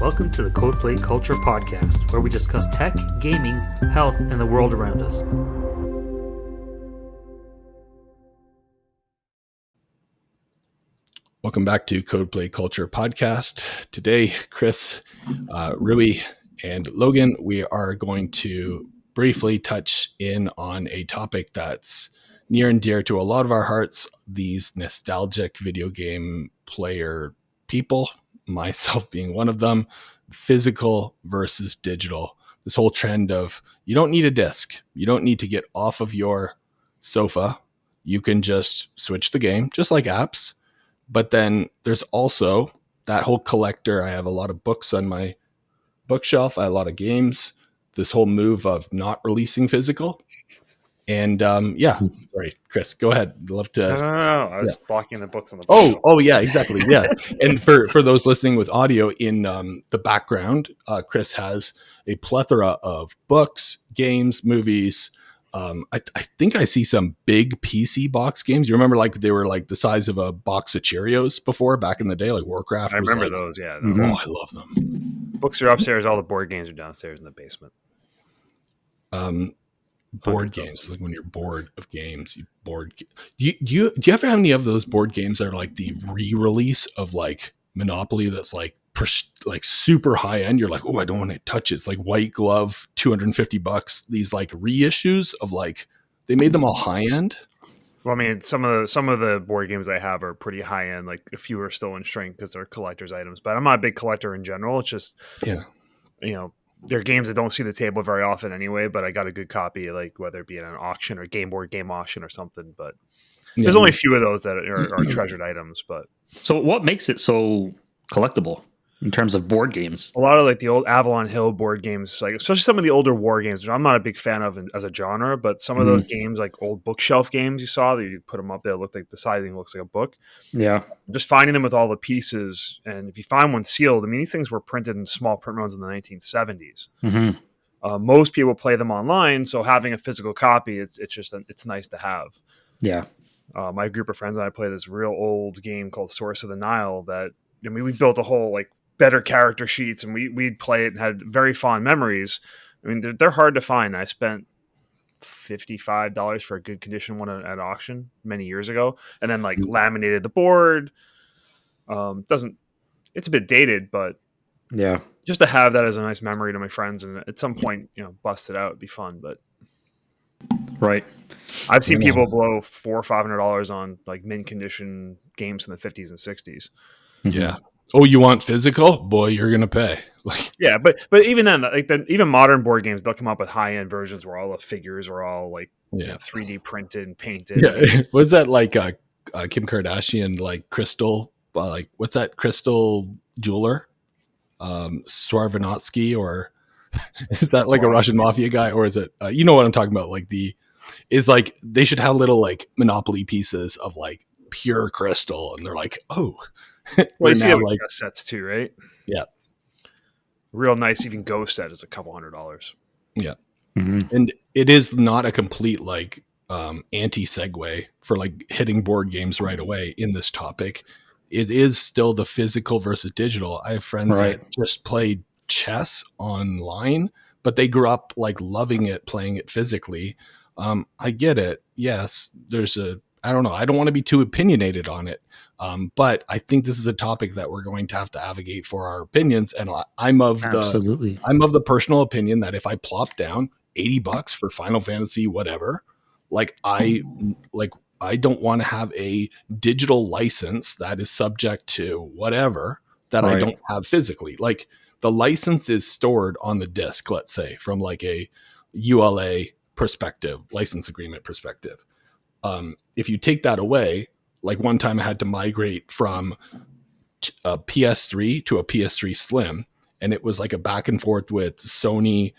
Welcome to the CodePlay Culture Podcast, where we discuss tech, gaming, health, and the world around us. Welcome back to CodePlay Culture Podcast. Today, Chris, Rui, and Logan, we are going to briefly touch in on a topic that's near and dear to a lot of our hearts, these nostalgic video game player people, myself being one of them, physical versus digital. This whole trend of you don't need a disc. You don't need to get off of your sofa. You can just switch the game, just like apps. But then there's also that whole collector. I have a lot of books on my bookshelf. I have a lot of games. This whole move of not releasing physical. And sorry, Chris, go ahead. I'd love to. No. I was blocking the books on the bookshelf. Oh, yeah, exactly. Yeah. And for those listening with audio in the background, Chris has a plethora of books, games, movies. I think I see some big PC box games. You remember like they were like the size of a box of Cheerios before back in the day, like Warcraft. I remember those, yeah. Oh, I love them. Books are upstairs. All the board games are downstairs in the basement. Board games, like when you're bored of games, do you ever have any of those board games that are like the re-release of like Monopoly that's like super high end? You're like, oh, I don't want to touch it. It's like white glove, $250. These like reissues of like they made them all high end. Well, I mean, some of the board games I have are pretty high end. Like a few are still in shrink because they're collector's items. But I'm not a big collector in general. It's just they're games that don't see the table very often anyway, but I got a good copy, like whether it be at an auction or game auction or something. But there's only a few of those that are treasured items. But so what makes it so collectible in terms of board games? A lot of like the old Avalon Hill board games, like especially some of the older war games, which I'm not a big fan of as a genre, but some of those games, like old bookshelf games you saw that you put them up there, looked like the siding looks like a book. Yeah. Just finding them with all the pieces. And if you find one sealed, I mean, these things were printed in small print runs in the 1970s. Mm-hmm. Most people play them online. So having a physical copy, it's nice to have. Yeah. My group of friends and I play this real old game called Source of the Nile that, I mean, we built a whole like better character sheets and we'd play it and had very fond memories. I mean, they're hard to find. I spent $55 for a good condition one at auction many years ago, and then like laminated the board. It's a bit dated, but yeah, just to have that as a nice memory to my friends and at some point, bust it out, it'd be fun. But right. I've seen people blow $400 or $500 on like mint condition games in the 50s and 60s. Yeah. Oh, you want physical? Boy, you're gonna pay. Like, yeah, but even then, like even modern board games, they'll come up with high end versions where all the figures are all like 3D printed and painted. Yeah, was that like Kim Kardashian like crystal? Like what's that crystal jeweler? Swarovski, or is that like a Russian mafia guy, or is it? You know what I'm talking about? Like is like they should have little like Monopoly pieces of like pure crystal, and they're like, oh. Well, you see it with sets too, right? Yeah. Real nice, even Ghost set is a couple $100. Yeah. Mm-hmm. And it is not a complete like anti-segue for like hitting board games right away in this topic. It is still the physical versus digital. I have friends that just play chess online, but they grew up like loving it, playing it physically. I get it. Yes, I don't know. I don't want to be too opinionated on it. But I think this is a topic that we're going to have to advocate for our opinions. And I'm of the personal opinion that if I plop down $80 for Final Fantasy, whatever, like I don't want to have a digital license that is subject to whatever that I don't have physically. Like the license is stored on the disc, let's say, from like a ULA perspective, license agreement perspective. If you take that away, like one time I had to migrate from a PS3 to a PS3 Slim, and it was like a back and forth with Sony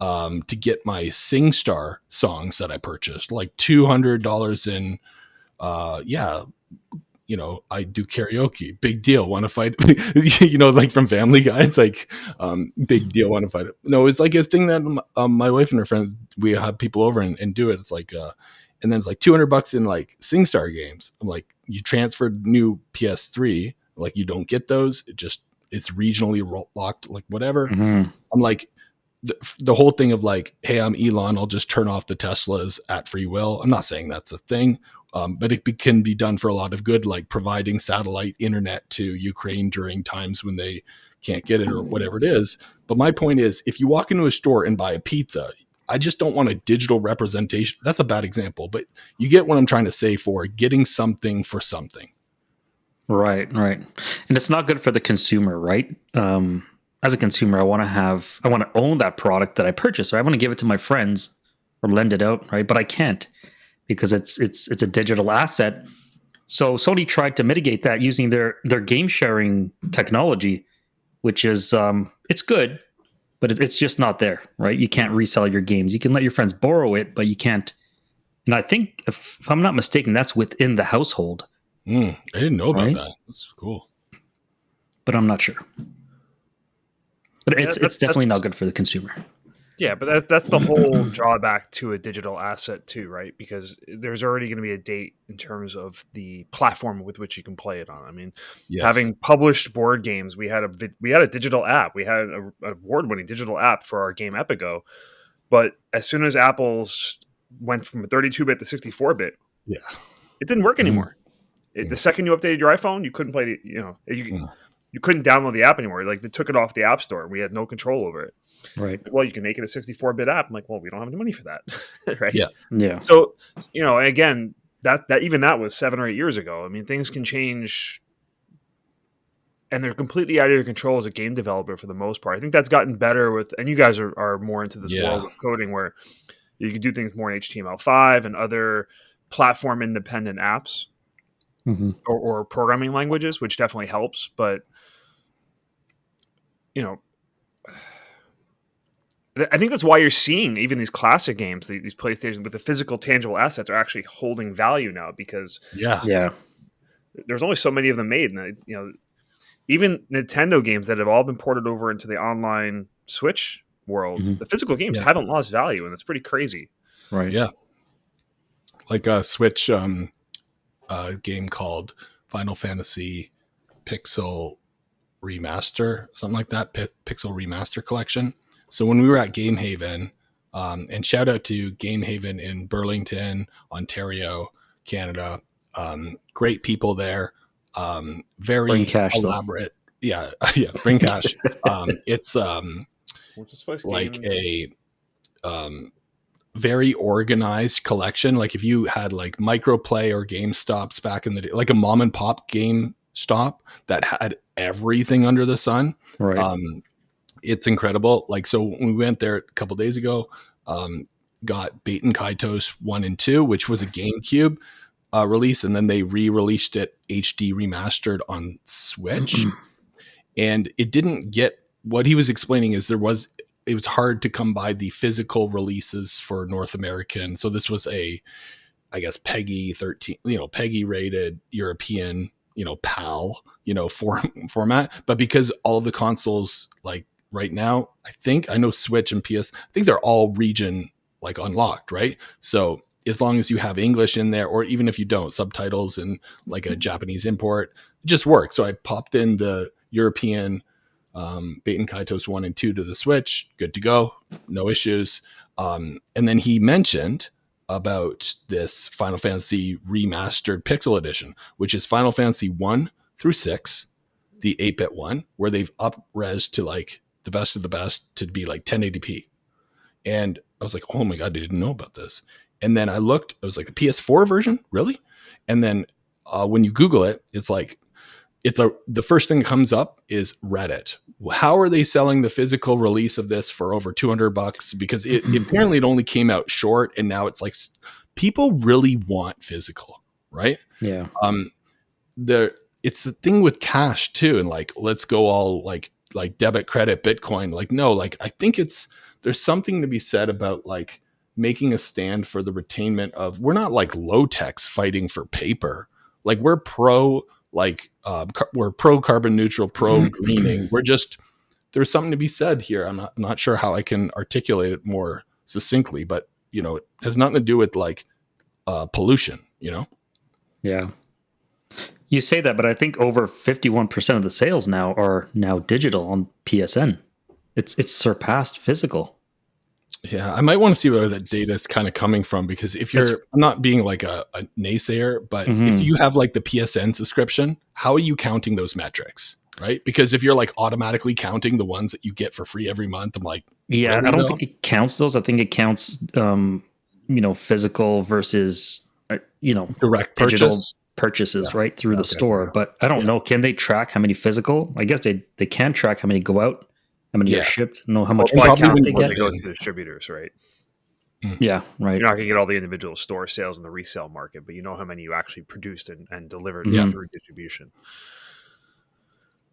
to get my SingStar songs that I purchased, like $200 in, I do karaoke, big deal. Want to fight, like from Family Guy, it's like, big deal. Want to fight it. No, it's like a thing that my wife and her friends, we have people over and do it. It's like, and then it's like $200 in like SingStar games. I'm like, you transferred new PS3, like you don't get those. It just it's regionally locked, like whatever. Mm-hmm. I'm like, the whole thing of like, hey, I'm Elon, I'll just turn off the Teslas at free will. I'm not saying that's a thing, but it can be done for a lot of good, like providing satellite internet to Ukraine during times when they can't get it or whatever it is. But my point is, if you walk into a store and buy a pizza, I just don't want a digital representation. That's a bad example, but you get what I'm trying to say for getting something for something. Right. And it's not good for the consumer, right? As a consumer, I want to own that product that I purchased. Or I want to give it to my friends or lend it out, right? But I can't because it's a digital asset. So Sony tried to mitigate that using their game sharing technology, which is it's good, but it's just not there, right? You can't resell your games. You can let your friends borrow it, but you can't. And I think, if I'm not mistaken, that's within the household. I didn't know about that. That's cool. But I'm not sure. But it's definitely not good for the consumer. Yeah, but that's the whole drawback to a digital asset too, right? Because there's already going to be a date in terms of the platform with which you can play it on. I mean, having published board games, we had a digital app. We had an award-winning digital app for our game Epigo. But as soon as Apple's went from 32-bit to 64-bit, it didn't work anymore. The second you updated your iPhone, you couldn't play it. You couldn't download the app anymore. Like, they took it off the App Store. We had no control over it. Right. Well, you can make it a 64-bit app. I'm like, well, we don't have any money for that. Right. Yeah. So, again, that was 7 or 8 years ago. I mean, things can change and they're completely out of your control as a game developer for the most part. I think that's gotten better and you guys are more into this world of coding where you can do things more in HTML5 and other platform independent apps. Mm-hmm. Or programming languages, which definitely helps. But, I think that's why you're seeing even these classic games, these PlayStation with the physical, tangible assets are actually holding value now because there's only so many of them made. And, even Nintendo games that have all been ported over into the online Switch world, the physical games haven't lost value. And it's pretty crazy. Right. Yeah. Like a Switch game called Final Fantasy Pixel Remaster, something like that, Pixel Remaster Collection. So when we were at Game Haven, and shout out to Game Haven in Burlington, Ontario, Canada, great people there, very elaborate. Though. Yeah, bring cash. It's what's this place? Like a very organized collection. Like if you had like Microplay or GameStops back in the day, like a mom and pop GameStop that had everything under the sun. Right. It's incredible. Like, so when we went there a couple days ago, got Baten Kaitos 1 and 2, which was a GameCube release. And then they re-released it HD remastered on Switch. And it didn't get, what he was explaining is it was hard to come by the physical releases for North American. So this was I guess PEGI 13, PEGI rated European, PAL, format. But because all of the consoles, like right now, I know Switch and PS, I think they're all region like unlocked, right? So as long as you have English in there, or even if you don't, subtitles and like a Japanese import, it just works. So I popped in the European Baten Kaitos 1 and 2 to the Switch, good to go, no issues. And then he mentioned about this Final Fantasy remastered Pixel Edition, which is Final Fantasy 1 through 6, the 8-bit one, where they've up-res to like the best of the best to be like 1080p. And I was like, oh my God, I didn't know about this. And then I looked, it was like a PS4 version, really? And then when you Google it, it's like, the first thing that comes up is Reddit. How are they selling the physical release of this for over $200? Because it apparently it only came out short, and now it's like people really want physical, right? Yeah. It's the thing with cash too, and like let's go all like debit, credit, Bitcoin. Like no, like I think there's something to be said about like making a stand for the retainment of. We're not like low techs fighting for paper. Like we're pro. Like we're pro carbon neutral, pro greening. There's something to be said here. I'm not sure how I can articulate it more succinctly, but it has nothing to do with like pollution. Yeah. You say that, but I think over 51% of the sales now are now digital on PSN. It's surpassed physical. Yeah, I might want to see where that data is kind of coming from, because if I'm not being like a naysayer, but if you have like the PSN subscription, how are you counting those metrics? Right? Because if you're like automatically counting the ones that you get for free every month, I'm like, yeah, really, I don't think it counts those. I think it counts, physical versus, direct digital purchase purchases, right, through the store. But I don't know. Can they track how many physical? I guess they can track how many go out, how many are shipped, know how much probably count count they when get. they go to distributors, right? Yeah, right. You're not going to get all the individual store sales in the resale market, but you know how many you actually produced and delivered through distribution.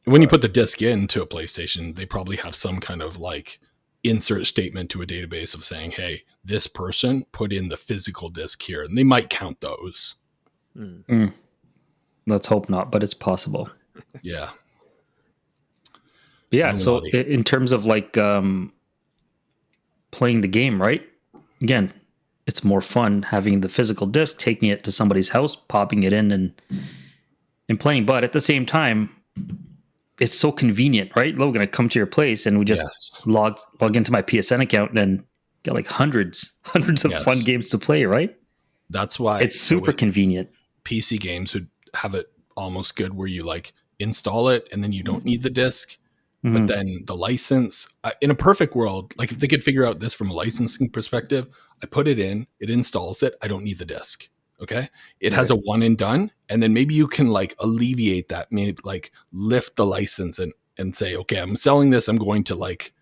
When you put the disc into a PlayStation, they probably have some kind of like insert statement to a database of saying, hey, this person put in the physical disc here, and they might count those. Let's hope not, but it's possible. Yeah. But yeah, so in terms of like playing the game, right? Again, it's more fun having the physical disc, taking it to somebody's house, popping it in and playing. But at the same time, it's so convenient, right? Logan, I come to your place and we just log into my PSN account and get like hundreds of fun games to play, right? That's why it's super convenient. PC games would have it almost good where you like install it and then you don't need the disc. But then the license, in a perfect world, like if they could figure out this from a licensing perspective, I put it in, it installs it, I don't need the disc. Okay. It has a one and done. And then maybe you can like alleviate that, maybe like lift the license and say, okay, I'm selling this. I'm going to like,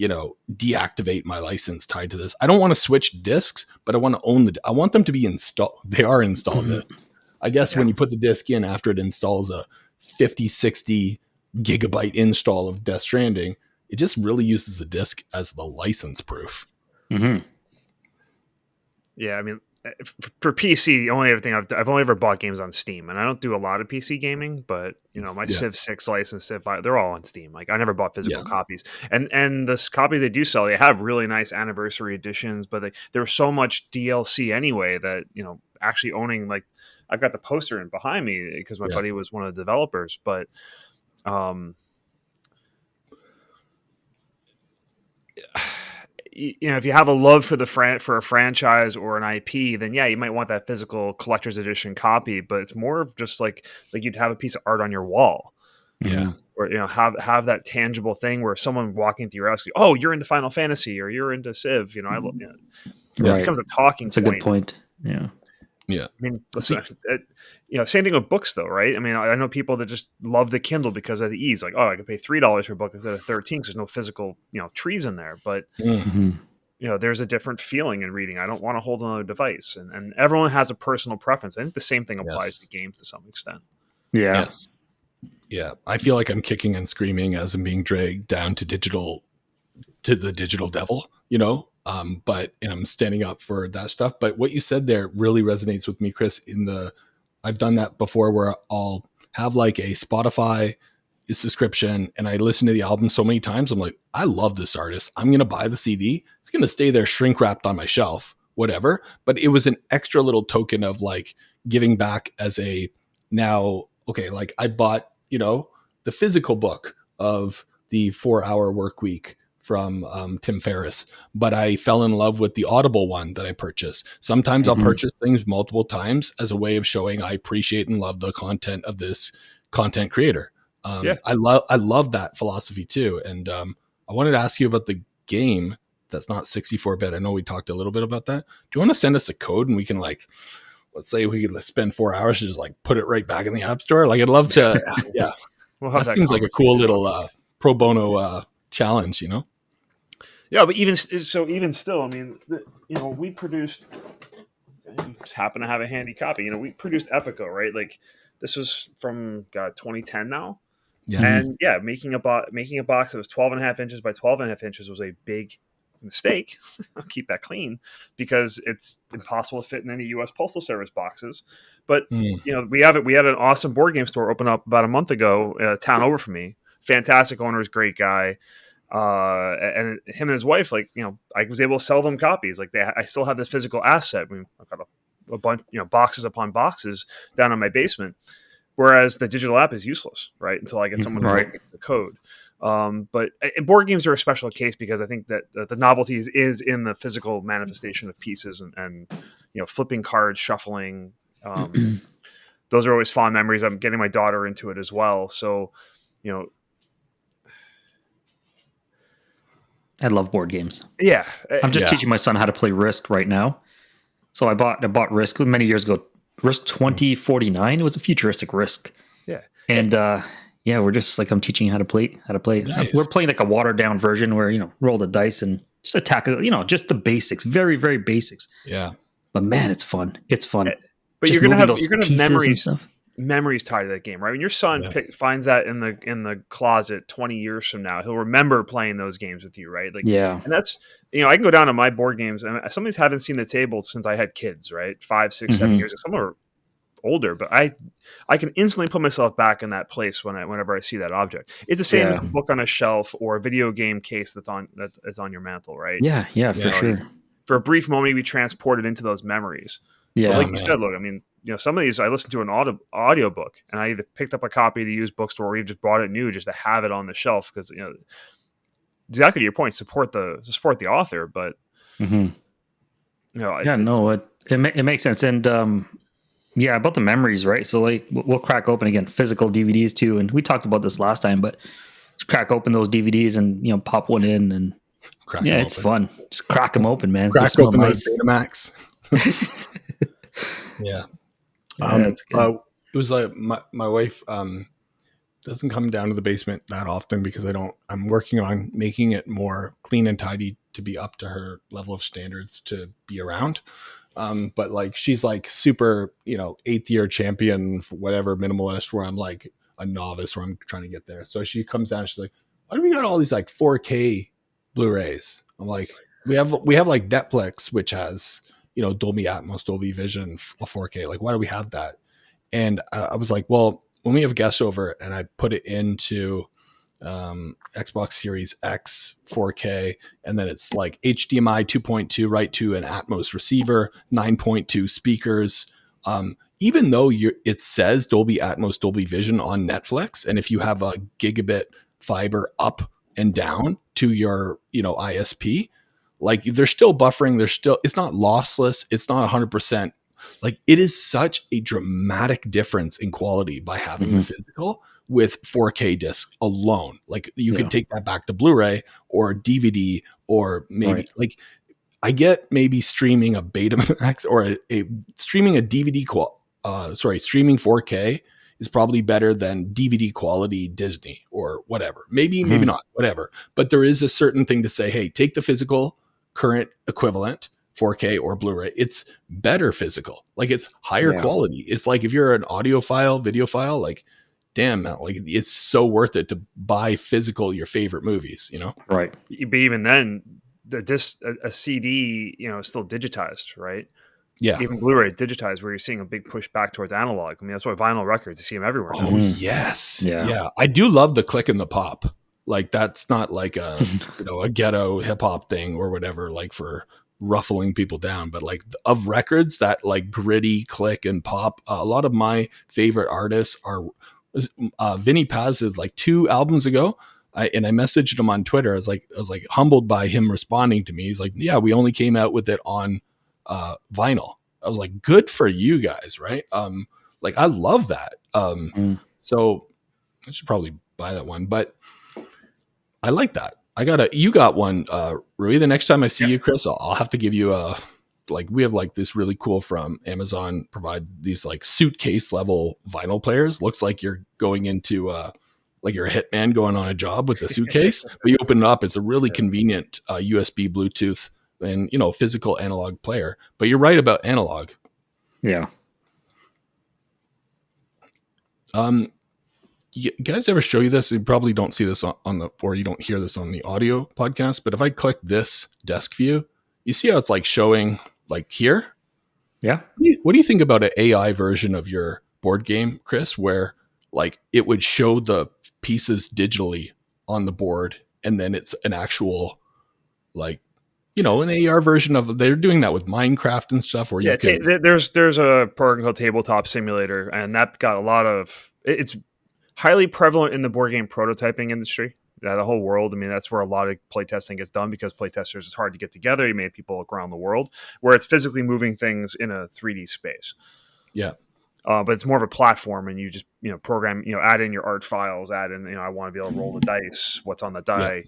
deactivate my license tied to this. I don't want to switch discs, but I want to own I want them to be installed. They are installed discs. I guess when you put the disc in after it installs a 50, 60 gigabyte install of Death Stranding, it just really uses the disc as the license proof. Yeah, I mean, for PC, the only other thing I've only ever bought games on Steam, and I don't do a lot of PC gaming, but my Civ 6 license, Civ 5, they're all on Steam. Like I never bought physical copies, and the copies they do sell, they have really nice anniversary editions, but there's so much DLC anyway that actually owning, like I've got the poster in behind me because my buddy was one of the developers, but if you have a love for for a franchise or an IP, then you might want that physical collector's edition copy. But it's more of just like you'd have a piece of art on your wall, or have that tangible thing where someone walking through your house, oh, you're into Final Fantasy or you're into Civ. It becomes a talking. That's a good point. Yeah. Yeah. I mean, listen, same thing with books, though, right? I mean, I know people that just love the Kindle because of the ease. Like, oh, I could pay $3 for a book instead of $13 because there's no physical, trees in there. But there's a different feeling in reading. I don't want to hold another device, and everyone has a personal preference. I think the same thing applies to games to some extent. Yeah. Yes. Yeah. I feel like I'm kicking and screaming as I'm being dragged down to the digital devil, but I'm standing up for that stuff. But what you said there really resonates with me, Chris. I've done that before where I'll have like a Spotify subscription and I listen to the album so many times. I'm like, I love this artist. I'm going to buy the CD. It's going to stay there shrink wrapped on my shelf, whatever. But it was an extra little token of like giving back as like I bought, the physical book of the 4-Hour Work Week from Tim Ferriss, but I fell in love with the Audible one that I purchased. Sometimes I'll purchase things multiple times as a way of showing I appreciate and love the content of this content creator. I love that philosophy too. And I wanted to ask you about the game that's not 64-bit. I know we talked a little bit about that. Do you want to send us a code and we can let's say we could spend 4 hours to just put it right back in the App Store? Like I'd love to. Yeah. That seems like a cool little pro bono challenge, Yeah, but even still, I mean, we produced. You just happen to have a handy copy. We produced Epico, right? Like this was from 2010 now, and making a box that was 12.5 inches by 12.5 inches was a big mistake. I'll keep that clean because it's impossible to fit in any U.S. Postal Service boxes. But we had an awesome board game store open up about a month ago, a town over from me. Fantastic owners, great guy. And him and his wife, I was able to sell them copies. I still have this physical asset. I've got a bunch, boxes upon boxes down in my basement. whereas the digital app is useless, right? Until I get someone to write the code. But board games are a special case because I think that the novelty is in the physical manifestation of pieces and flipping cards, shuffling. Those are always fond memories. I'm getting my daughter into it as well. So, I love board games. Yeah. I'm just teaching my son how to play Risk right now. So I bought Risk many years ago. Risk 2049. It was a futuristic Risk. Yeah. And we're just like, I'm teaching how to play. Nice. We're playing like a watered down version where, roll the dice and just attack, just the basics, very, very basics. Yeah. But man, it's fun. It's fun. But just you're gonna have memories. Memories tied to that game, right? When your son finds that in the closet 20 years from now, he'll remember playing those games with you, right? Yeah. And that's I can go down to my board games, and some of these haven't seen the table since I had kids, right? 5, 6, 7 years. Some are older, but I can instantly put myself back in that place whenever I see that object. It's the same as a book on a shelf or a video game case that's on your mantle, right? Yeah, for sure. For a brief moment, we transported into those memories. Yeah, but like you said, look, I mean, some of these I listened to an audio book, and I either picked up a copy to use bookstore or even just bought it new just to have it on the shelf because exactly to your point, support the author, but it makes sense. And about the memories, right? So like we'll crack open again physical DVDs too, and we talked about this last time, but just crack open those DVDs and pop one in and it's fun. Just crack them open, man. Crack open those Betamax. Yeah. That's good. It was like my wife doesn't come down to the basement that often because I'm working on making it more clean and tidy to be up to her level of standards to be around. But like she's like super, 8th year champion, whatever, minimalist, where I'm like a novice where I'm trying to get there. So she comes down, she's like, why do we got all these like 4K Blu-rays? I'm like, we have like Netflix, which has, Dolby Atmos, Dolby Vision, 4K. Like, why do we have that? And I was like, well, when we have guests over and I put it into Xbox Series X 4K, and then it's like HDMI 2.2 right to an Atmos receiver, 9.2 speakers. Even though it says Dolby Atmos, Dolby Vision on Netflix, and if you have a gigabit fiber up and down to your, ISP, like they're still buffering. It's not lossless. It's not 100%. Like it is such a dramatic difference in quality by having the physical with 4K disc alone. Like you can take that back to Blu-ray or DVD, or maybe like I get maybe streaming a Betamax or streaming a DVD streaming 4K is probably better than DVD quality Disney or whatever. Maybe not, whatever. But there is a certain thing to say, hey, take the physical current equivalent 4K or Blu-ray. It's better physical. Like it's higher quality. It's like if you're an audio file, video file, like damn, like it's so worth it to buy physical your favorite movies, Right. But even then, a CD, is still digitized, right? Yeah. Even Blu-ray digitized, where you're seeing a big push back towards analog. I mean, that's why vinyl records, you see them everywhere. Oh, yes. Yeah. I do love the click and the pop. Like that's not like a, a ghetto hip hop thing or whatever, like for ruffling people down, but like of records that like gritty click and pop. A lot of my favorite artists are Vinny Paz did like 2 albums ago. I messaged him on Twitter. I was like humbled by him responding to me. He's like, yeah, we only came out with it on vinyl. I was like, good for you guys. Right. Like I love that. So I should probably buy that one, but I like that. You got one, Rui. The next time I see you, Chris, I'll have to give you we have like this really cool from Amazon provide these like suitcase level vinyl players. Looks like you're going into like you're a hitman going on a job with a suitcase, but you open it up. It's a really convenient USB, Bluetooth, and physical analog player. But you're right about analog. Yeah. You guys ever show you this? You probably don't see this or you don't hear this on the audio podcast, but if I click this desk view, you see how it's like showing like here? Yeah. What do you think about an AI version of your board game, Chris, where like it would show the pieces digitally on the board and then it's an actual like, an AR version of, they're doing that with Minecraft and stuff, where you can. There's a program called Tabletop Simulator, and that got a lot of. It's highly prevalent in the board game prototyping industry. The whole world. I mean, that's where a lot of playtesting gets done, because playtesters is hard to get together. You may have people around the world, where it's physically moving things in a 3D space. Yeah. But it's more of a platform, and you just program, add in your art files, add in, I want to be able to roll the dice, what's on the die.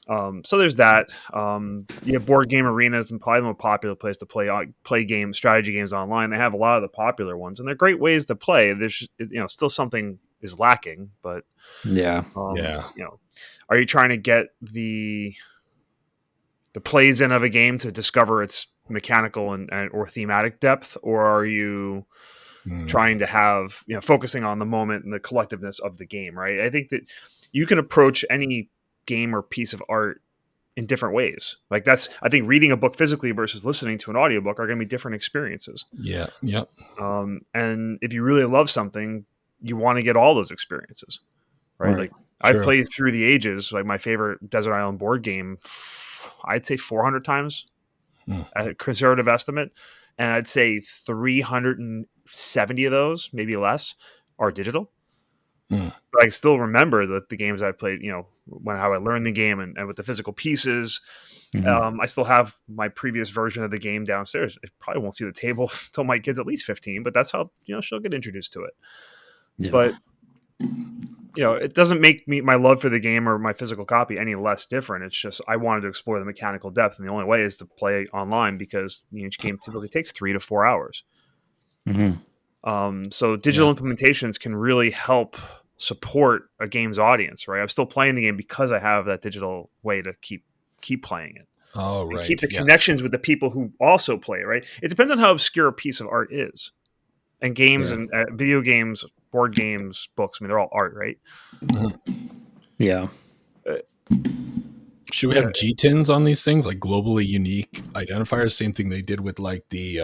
So there's that. Board game arenas, and probably the most popular place to play games, strategy games online. They have a lot of the popular ones, and they're great ways to play. There's still something is lacking, but are you trying to get the plays in of a game to discover its mechanical and or thematic depth, or are you trying to have focusing on the moment and the collectiveness of the game? Right. I think that you can approach any game or piece of art in different ways. Like I think reading a book physically versus listening to an audiobook are going to be different experiences. Yeah. And if you really love something, you want to get all those experiences, right? Like I've played through the ages, like my favorite Desert Island board game, I'd say 400 times, a conservative estimate. And I'd say 370 of those, maybe less, are digital. But I still remember the games I played, how I learned the game and with the physical pieces. I still have my previous version of the game downstairs. I probably won't see the table until my kid's at least 15, but that's how, she'll get introduced to it. Yeah. But, it doesn't make my love for the game or my physical copy any less different. It's just I wanted to explore the mechanical depth, and the only way is to play online, because each game typically takes 3 to 4 hours. So digital implementations can really help support a game's audience, right? I'm still playing the game because I have that digital way to keep playing it. Oh, right. And keep the connections with the people who also play, right? It depends on how obscure a piece of art is. And games and video games, board games, books, I mean, they're all art, right? Yeah. Should we have GTINs on these things, like globally unique identifiers? Same thing they did with like the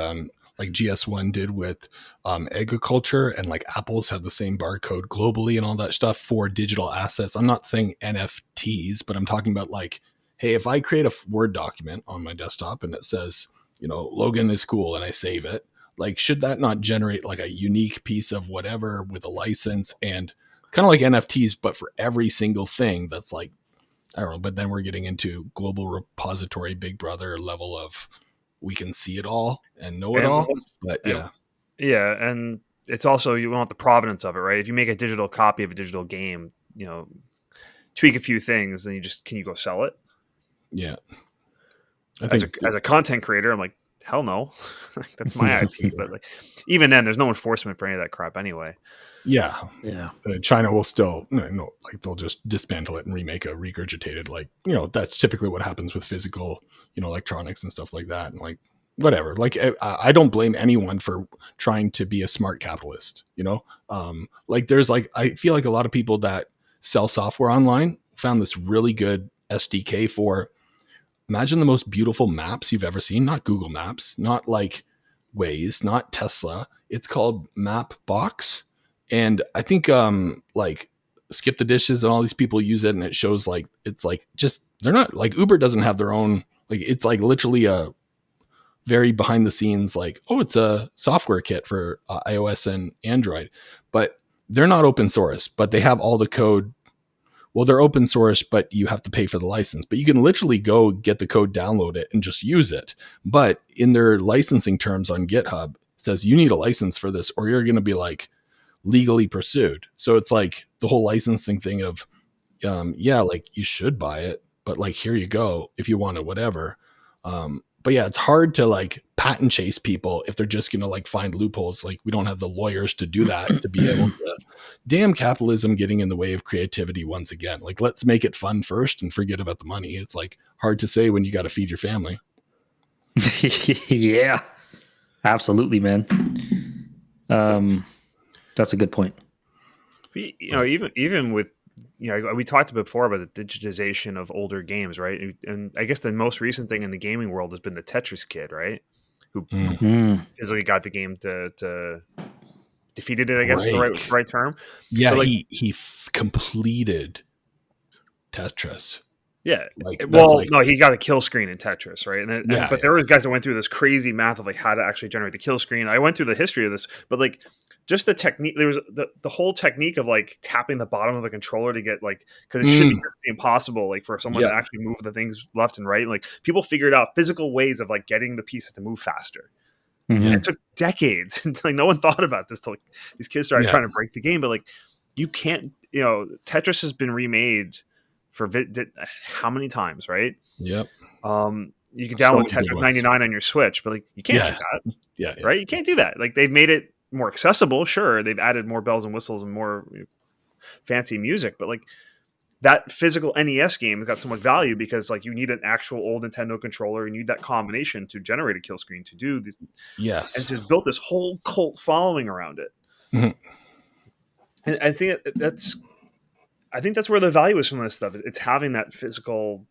like GS1 did with agriculture, and like Apple's have the same barcode globally and all that stuff for digital assets. I'm not saying NFTs, but I'm talking about like, hey, if I create a Word document on my desktop and it says, Logan is cool, and I save it, like, should that not generate like a unique piece of whatever with a license, and kind of like NFTs, but for every single thing that's like, I don't know, but then we're getting into global repository, Big Brother level of we can see it all and know it all. But yeah, and it's also, you want the provenance of it, right? If you make a digital copy of a digital game, tweak a few things, then can you go sell it? Yeah. As a content creator, I'm like, hell no, that's my IP. But like, even then, there's no enforcement for any of that crap anyway. Yeah. China will still like they'll just dismantle it and remake a regurgitated, like, that's typically what happens with physical, electronics and stuff like that. And like, whatever, like, I don't blame anyone for trying to be a smart capitalist, like there's like, I feel like a lot of people that sell software online found this really good SDK for, imagine the most beautiful maps you've ever seen, not Google Maps, not like Waze, not Tesla. It's called Mapbox. And I think like Skip the Dishes and all these people use it, and it shows like, it's like, just, they're not like, Uber doesn't have their own, like, it's like literally a very behind the scenes, like, oh, it's a software kit for iOS and Android, but they're not open source, but they have all the code. Well, they're open source, but you have to pay for the license. But you can literally go get the code, download it, and just use it. But in their licensing terms on GitHub, it says you need a license for this, or you're going to be like legally pursued. So it's like the whole licensing thing of, like you should buy it, but like, here you go if you want it, whatever. But yeah, it's hard to like patent chase people if they're just going to like find loopholes. Like, we don't have the lawyers to do that, to be able to, damn capitalism getting in the way of creativity once again. Like, let's make it fun first and forget about the money. It's like hard to say when you got to feed your family. Yeah, absolutely, man. That's a good point. Even with, we talked before about the digitization of older games, right? And I guess the most recent thing in the gaming world has been the Tetris kid, right? Who physically got the game to defeated it, I guess is the right term. Yeah, like, he completed Tetris. Yeah. Like, No, he got a kill screen in Tetris, right? But there were guys that went through this crazy math of like how to actually generate the kill screen. I went through the history of this, but like just the technique, there was the whole technique of like tapping the bottom of the controller to get like, because it should be impossible like for someone to actually move the things left and right. Like people figured out physical ways of like getting the pieces to move faster. And it took decades. Like no one thought about this till like, these kids started trying to break the game. But like you can't, Tetris has been remade for how many times, right? Yep. You can download Tetris 99 on your Switch, but like you can't do that. Yeah. Right? You can't do that. Like they've made it more accessible, sure. They've added more bells and whistles and more fancy music, but like that physical NES game has got so much value because like you need an actual old Nintendo controller, you need that combination to generate a kill screen to do these. Yes. And so it's built this whole cult following around it. And I think that's where the value is from this stuff. It's having that physical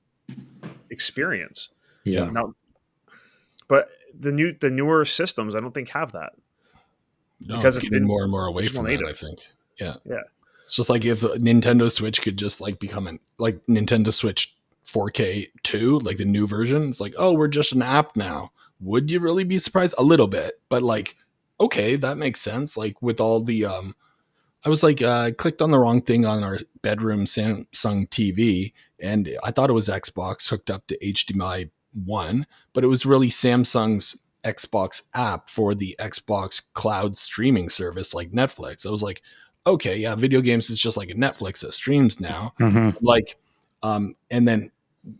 experience. Yeah. Now, but the newer systems, I don't think have that. No, because it's getting more and more away from that, I think. Yeah. Yeah. It's just like if a Nintendo Switch could just like become like Nintendo Switch 4K 2, like the new version. It's like, oh, we're just an app now. Would you really be surprised? A little bit, but like, okay, that makes sense. Like with all the, I was like, I clicked on the wrong thing on our bedroom Samsung TV, and I thought it was Xbox hooked up to HDMI 1, but it was really Samsung's Xbox app for the Xbox cloud streaming service like Netflix. I was like, okay, yeah, video games is just like a Netflix that streams now. Like, and then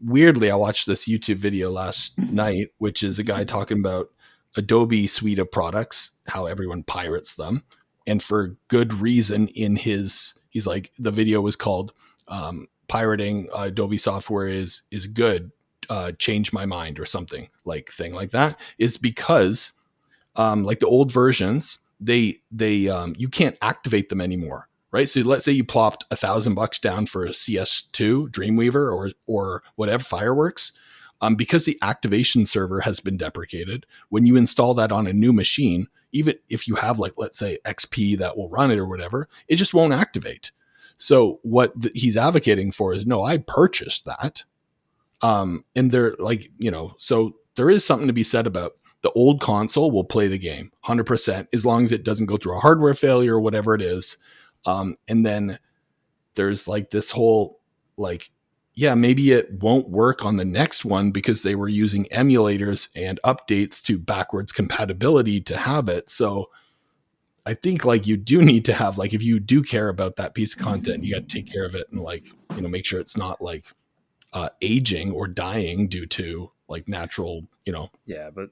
weirdly, I watched this YouTube video last night, which is a guy talking about Adobe suite of products, how everyone pirates them. And for good reason he's like, the video was called pirating Adobe software is good. Change my mind or something like that, is because like the old versions, they you can't activate them anymore, right? So let's say you plopped $1,000 down for a CS2 Dreamweaver or whatever Fireworks, because the activation server has been deprecated. When you install that on a new machine, even if you have like, let's say XP that will run it or whatever, it just won't activate. So what he's advocating for is, no, I purchased that. And they're like, so there is something to be said about the old console will play the game 100% as long as it doesn't go through a hardware failure or whatever it is. And then there's like this whole, like, yeah, maybe it won't work on the next one because they were using emulators and updates to backwards compatibility to have it. So I think like you do need to have, like, if you do care about that piece of content, you got to take care of it and like, make sure it's not like aging or dying due to like natural, Yeah, but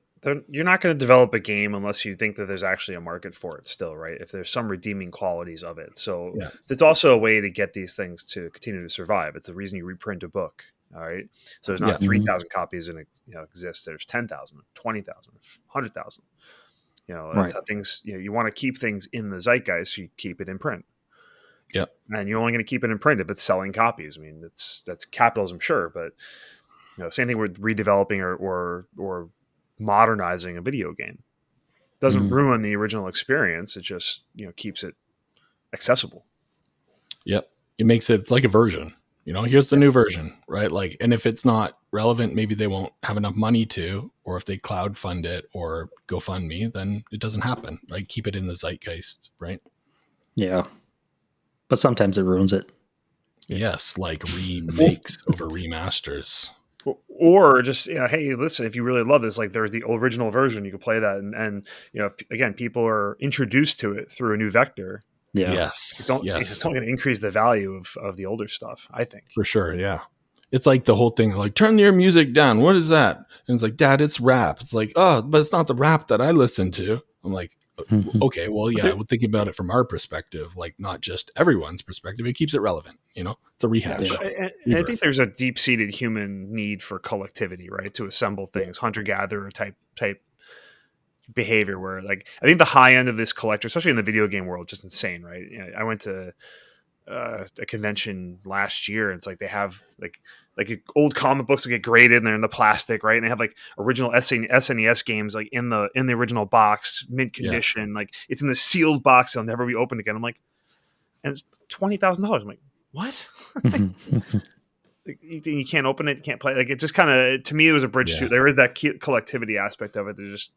you're not going to develop a game unless you think that there's actually a market for it still, right? If there's some redeeming qualities of it. So it's also a way to get these things to continue to survive. It's the reason you reprint a book. All right. So there's not 3,000 copies and exist. There's 10,000, 20,000, 100,000. That's how things, you want to keep things in the zeitgeist. So you keep it in print. Yeah. And you're only going to keep it in print if it's selling copies. I mean, that's capitalism, sure. But, same thing with redeveloping or modernizing a video game. Doesn't ruin the original experience. It just, keeps it accessible. Yep. It makes it's like a version, here's the new version, right? Like, and if it's not relevant, maybe they won't have enough money to, or if they cloud fund it or GoFundMe, then it doesn't happen, right? Keep it in the zeitgeist, right? Yeah. But sometimes it ruins it. Yes. Like remakes over remasters. Or just, hey, listen, if you really love this, like there's the original version, you can play that. And if, again, people are introduced to it through a new vector. Yeah. Yes. It's only going to increase the value of the older stuff, I think. For sure. Yeah. It's like the whole thing, like, turn your music down. What is that? And it's like, Dad, it's rap. It's like, oh, but it's not the rap that I listen to. I'm like, okay, well, yeah, we'll think about it from our perspective, like not just everyone's perspective. It keeps it relevant. It's a rehash. And I think there's a deep-seated human need for collectivity, right? To assemble things, hunter-gatherer type behavior where, like, I think the high end of this collector, especially in the video game world, just insane, right? I went to a convention last year, and it's like they have like old comic books will get graded and they're in the plastic, right? And they have like original SNES games like in the original box, mint condition, like it's in the sealed box, they'll never be opened again. I'm like, and it's $20,000. I'm like, what? you can't open it, you can't play. Like it just kind of, to me, it was a bridge to. There is that collectivity aspect of it. There's just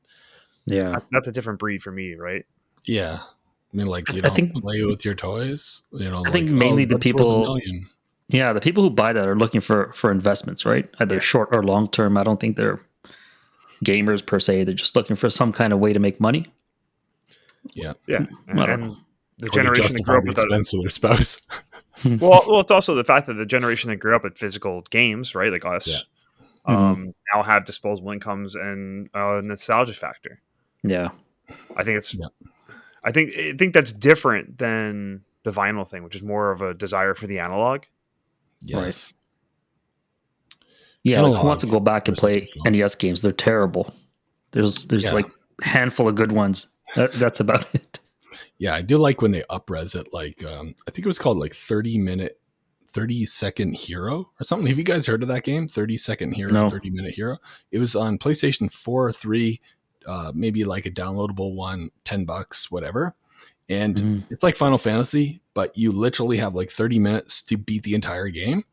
that's a different breed for me, right? Yeah, I mean, like you I don't think play with your toys. You know, I think mainly the that's worth $1 people. million. Yeah, the people who buy that are looking for investments, right? Either short or long term. I don't think they're gamers per se. They're just looking for some kind of way to make money. Yeah, and the or generation that grew up the with that. expense of their spouse. Well, it's also the fact that the generation that grew up with physical games, right, like us, now have disposable incomes and nostalgia factor. Yeah, I think it's. I think that's different than the vinyl thing, which is more of a desire for the analog. Yes. Right. Yeah, like who wants to go back and play NES games? They're terrible. There's like a handful of good ones. That's about it. Yeah, I do like when they upres it. Like I think it was called like 30-second hero or something. Have you guys heard of that game? 30-second hero, No. 30-minute hero. It was on PlayStation 4 or 3, maybe like a downloadable one, $10, whatever. And it's like Final Fantasy, but you literally have like 30 minutes to beat the entire game.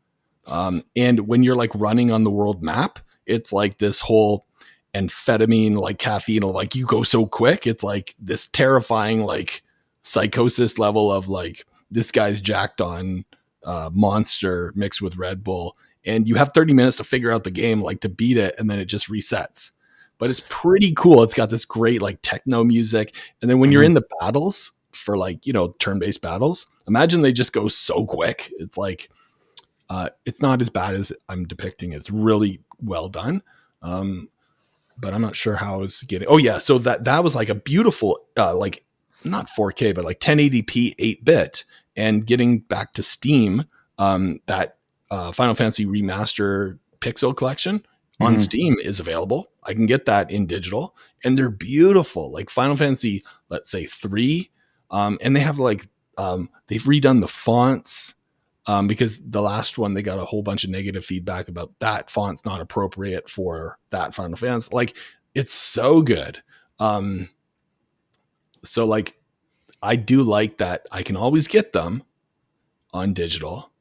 And when you're like running on the world map, it's like this whole amphetamine, like caffeine, like you go so quick. It's like this terrifying, like psychosis level of like, this guy's jacked on Monster mixed with Red Bull. And you have 30 minutes to figure out the game, like to beat it. And then it just resets. But it's pretty cool. It's got this great like techno music. And then when you're in the battles for like, you know, turn-based battles, imagine they just go so quick. It's like, it's not as bad as I'm depicting. It's really well done. But I'm not sure how I was getting. Oh yeah. So that was like a beautiful, like not 4K, but like 1080p 8-bit, and getting back to Steam, that Final Fantasy Remaster Pixel Collection on Steam is available. I can get that in digital, and they're beautiful. Like Final Fantasy, let's say 3. And they have like, they've redone the fonts, because the last one, they got a whole bunch of negative feedback about that font's not appropriate for that Final Fantasy. Like it's so good. So like, I do like that I can always get them on digital,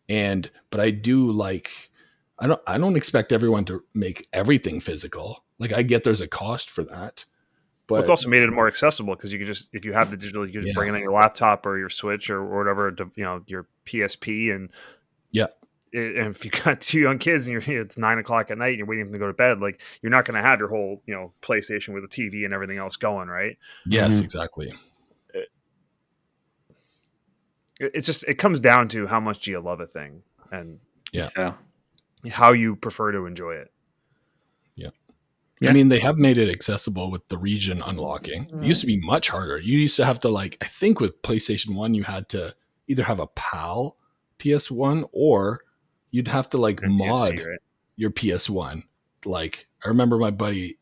but I do like, I don't expect everyone to make everything physical. Like I get there's a cost for that, but it's also made it more accessible because you could just, if you have the digital, you can just bring it on your laptop or your Switch or whatever, you know, your PSP, and and if you got 2 young kids and it's 9:00 at night and you're waiting for them to go to bed, like you're not going to have your whole, you know, PlayStation with a TV and everything else going, right? Yes, exactly. It's just, it comes down to how much do you love a thing and how you prefer to enjoy it. I mean, they have made it accessible with the region unlocking. It used to be much harder. You used to have to, like, I think with PlayStation 1, you had to either have a PAL PS1 or you'd have to like mod your PS1. Like I remember my buddy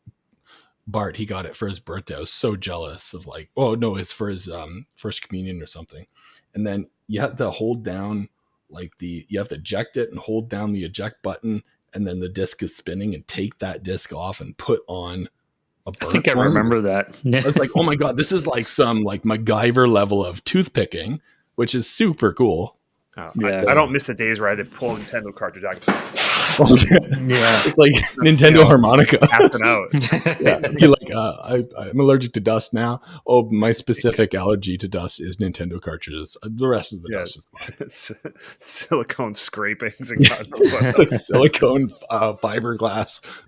Bart, he got it for his birthday. I was so jealous of like, oh no, it's for his first communion or something. And then you have to hold down like you have to eject it and hold down the eject button, and then the disc is spinning, and take that disc off and put on a burnt I think I remember that. I was like, oh my God, this is like some like MacGyver level of toothpicking, which is super cool. Oh, yeah. I don't miss the days where I had to pull a Nintendo cartridge out. It's like Nintendo harmonica. Tapping out. You're like, I'm allergic to dust now. Oh, my specific allergy to dust is Nintendo cartridges. The rest of the dust is fine. Silicone scrapings and it's like silicone fiberglass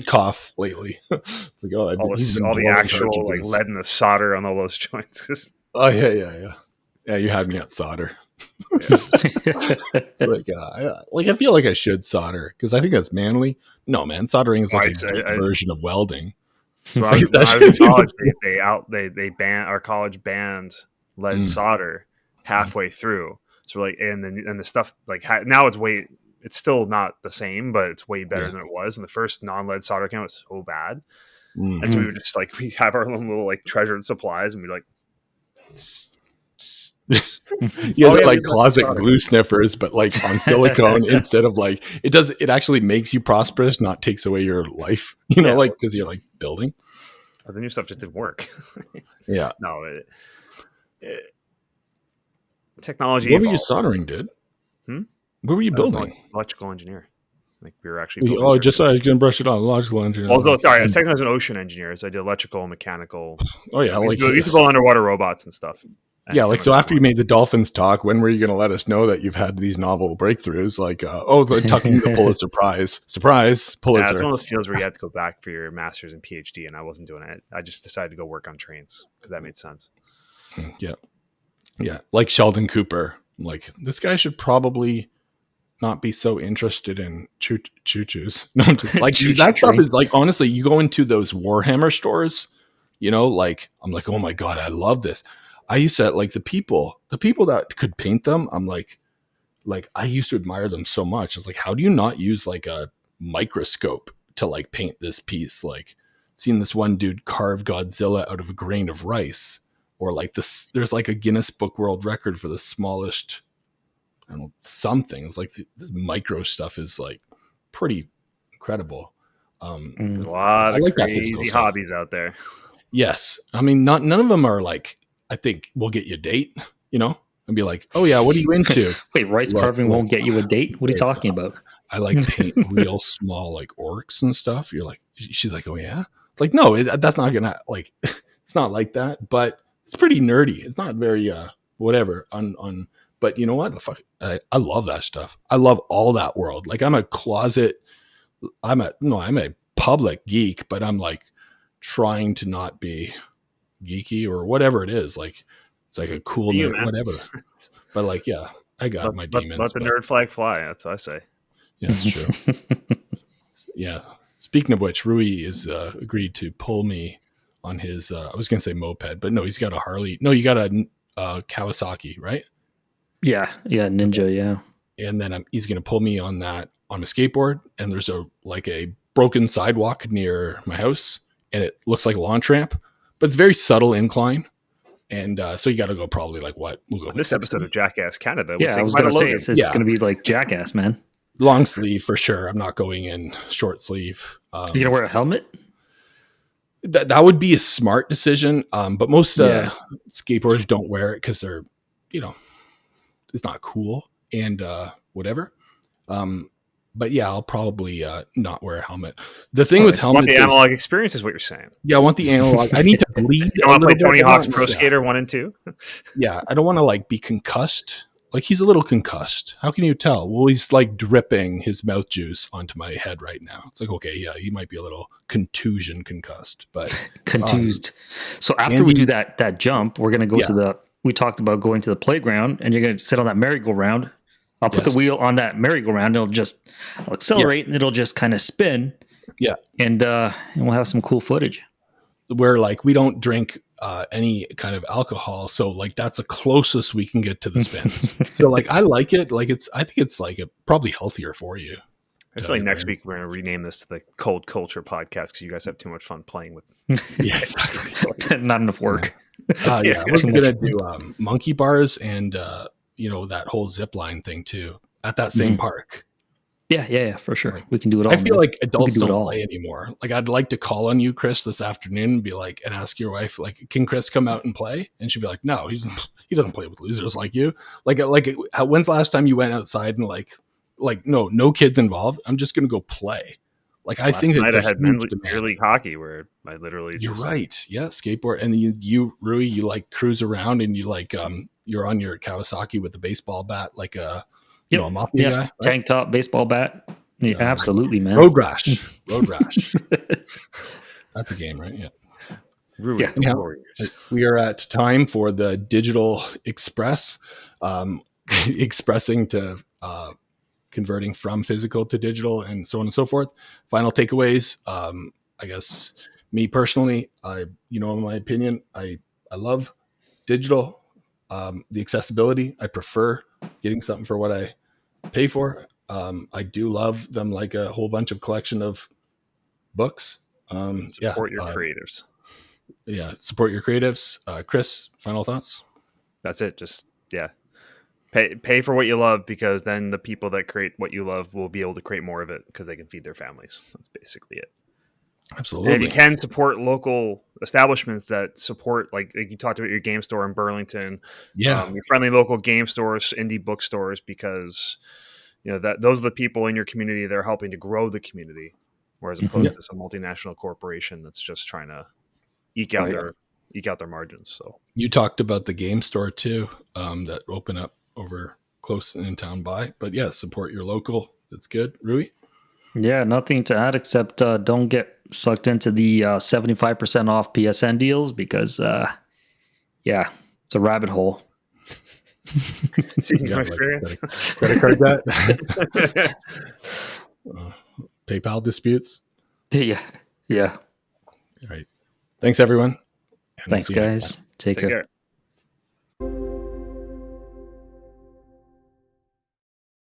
cough lately. It's like, oh, all the actual like lead in the solder on all those joints. Oh yeah. You had me at solder. Like I feel like I should solder because I think that's manly. No, man, soldering is like a version of welding. So I was in college, they banned, our college banned lead solder halfway through. So we're like, and the stuff like now it's still not the same, but it's way better than it was. And the first non-lead solder came was so bad, and so we were just like, we have our own little like treasured supplies, and we like. You guys are like closet glue sniffers, but like on silicone instead of like it actually makes you prosperous, not takes away your life, you know, like because you're like building. The new stuff just didn't work. No, technology. What were you soldering, dude? What were you building? Electrical engineer. Like we were actually building. Oh, just so I can brush it off. Electrical engineer. Well, sorry, I was technically as an ocean engineer, so I did electrical and mechanical. Oh yeah, we used to build underwater robots and stuff. Yeah, like so after you made the dolphins talk, when were you going to let us know that you've had these novel breakthroughs? Like, the tucking the Pulitzer Prize. Surprise, Pulitzer. Yeah, it's one of those fields where you have to go back for your master's and PhD, and I wasn't doing it. I just decided to go work on trains because that made sense. Yeah. Yeah, like Sheldon Cooper. Like, this guy should probably not be so interested in choo-choos. No, like that stuff is like, honestly, you go into those Warhammer stores, like, I'm like, oh my God, I love this. I used to like the people that could paint them. I'm like I used to admire them so much. It's like, how do you not use like a microscope to like paint this piece? Like, seeing this one dude carve Godzilla out of a grain of rice, or like this, there's like a Guinness Book World Record for the smallest, I don't know, something. It's like this micro stuff is like pretty incredible. There's a lot of crazy hobbies out there. Yes. I mean, none of them are like, I think we'll get you a date, and be like, oh yeah, what are you into? Wait, rice carving won't get you a date? What are you talking about? I like paint real small like orcs and stuff. You're like, she's like, oh yeah? It's like, no, that's not gonna like, it's not like that, but it's pretty nerdy. It's not very, whatever but you know what? The fuck, I love that stuff. I love all that world. Like I'm a public geek, but I'm like trying to not be geeky or whatever it is. Like it's like a cool nerd, whatever. But like, yeah, I got my demons. Let the nerd flag fly. That's what I say. Yeah, that's true. Yeah. Speaking of which, Rui is agreed to pull me on his. I was gonna say moped, but no, he's got a Harley. No, you got a Kawasaki, right? Yeah, Ninja, yeah. And then he's gonna pull me on that on a skateboard. And there's a broken sidewalk near my house, and it looks like a launch ramp. But it's very subtle incline. And so you got to go probably like what? We'll go this episode of Jackass Canada. Yeah, I was going to say, it's going to be like Jackass, man. Long sleeve for sure. I'm not going in short sleeve. You going to wear a helmet? That would be a smart decision. But most skateboarders don't wear it because they're, it's not cool and whatever. But yeah, I'll probably not wear a helmet. The thing with helmets, the analog experience is what you're saying. Yeah, I want the analog. I need to bleed. You want to play Tony Hawk's Pro Skater 1 and 2? Yeah, I don't want to like be concussed. Like he's a little concussed. How can you tell? Well, he's like dripping his mouth juice onto my head right now. It's like, okay, yeah, he might be a little concussed, but contused. So after we do that jump, we're gonna go we talked about going to the playground, and you're gonna sit on that merry-go-round. I'll put the wheel on that merry-go-round. I'll accelerate, and it'll just kind of spin. Yeah, and we'll have some cool footage. Where like we don't drink any kind of alcohol, so like that's the closest we can get to the spins. So like I like it. Like I think it's like probably healthier for you. I feel like next week we're going to rename this to the Cold Culture Podcast because you guys have too much fun playing with. Yeah, exactly. Not enough work. Yeah, we're going to do monkey bars and that whole zip line thing too at that same park. Yeah, for sure. We can do it all. I feel like adults don't play anymore. Like I'd like to call on you, Chris, this afternoon and be like, and ask your wife, like, can Chris come out and play? And she'd be like, no, he doesn't play with losers like you. Like when's the last time you went outside and like no kids involved? I'm just going to go play. Like I think it's I had Major League Hockey where I literally. You're right. Yeah, skateboard, and you Rui, you like cruise around and you like you're on your Kawasaki with the baseball bat, like a mafia guy, right? Tank top, baseball bat. Yeah, absolutely, man. Road rash. That's a game, right? Yeah. Rui, we are at time for the Digital Express, expressing to converting from physical to digital and so on and so forth. Final takeaways. I guess me personally, in my opinion, I love digital. The accessibility, I prefer getting something for what I pay for. I do love them like a whole bunch of collection of books. Support your creatives. Yeah, support your creatives. Chris, final thoughts? That's it. Just pay for what you love, because then the people that create what you love will be able to create more of it because they can feed their families. That's basically it. Absolutely. And you can support local establishments that support, like you talked about your game store in Burlington. Yeah. Your friendly local game stores, indie bookstores, because that those are the people in your community that are helping to grow the community, whereas opposed to some multinational corporation that's just trying to eke out their margins. So you talked about the game store too, that open up over close in town by, but yeah, support your local. That's good. Rui? Yeah, nothing to add except don't get sucked into the 75% off PSN deals because, it's a rabbit hole. Speaking from experience, credit card debt, PayPal disputes. Yeah. All right. Thanks, everyone. Thanks, guys. Take care.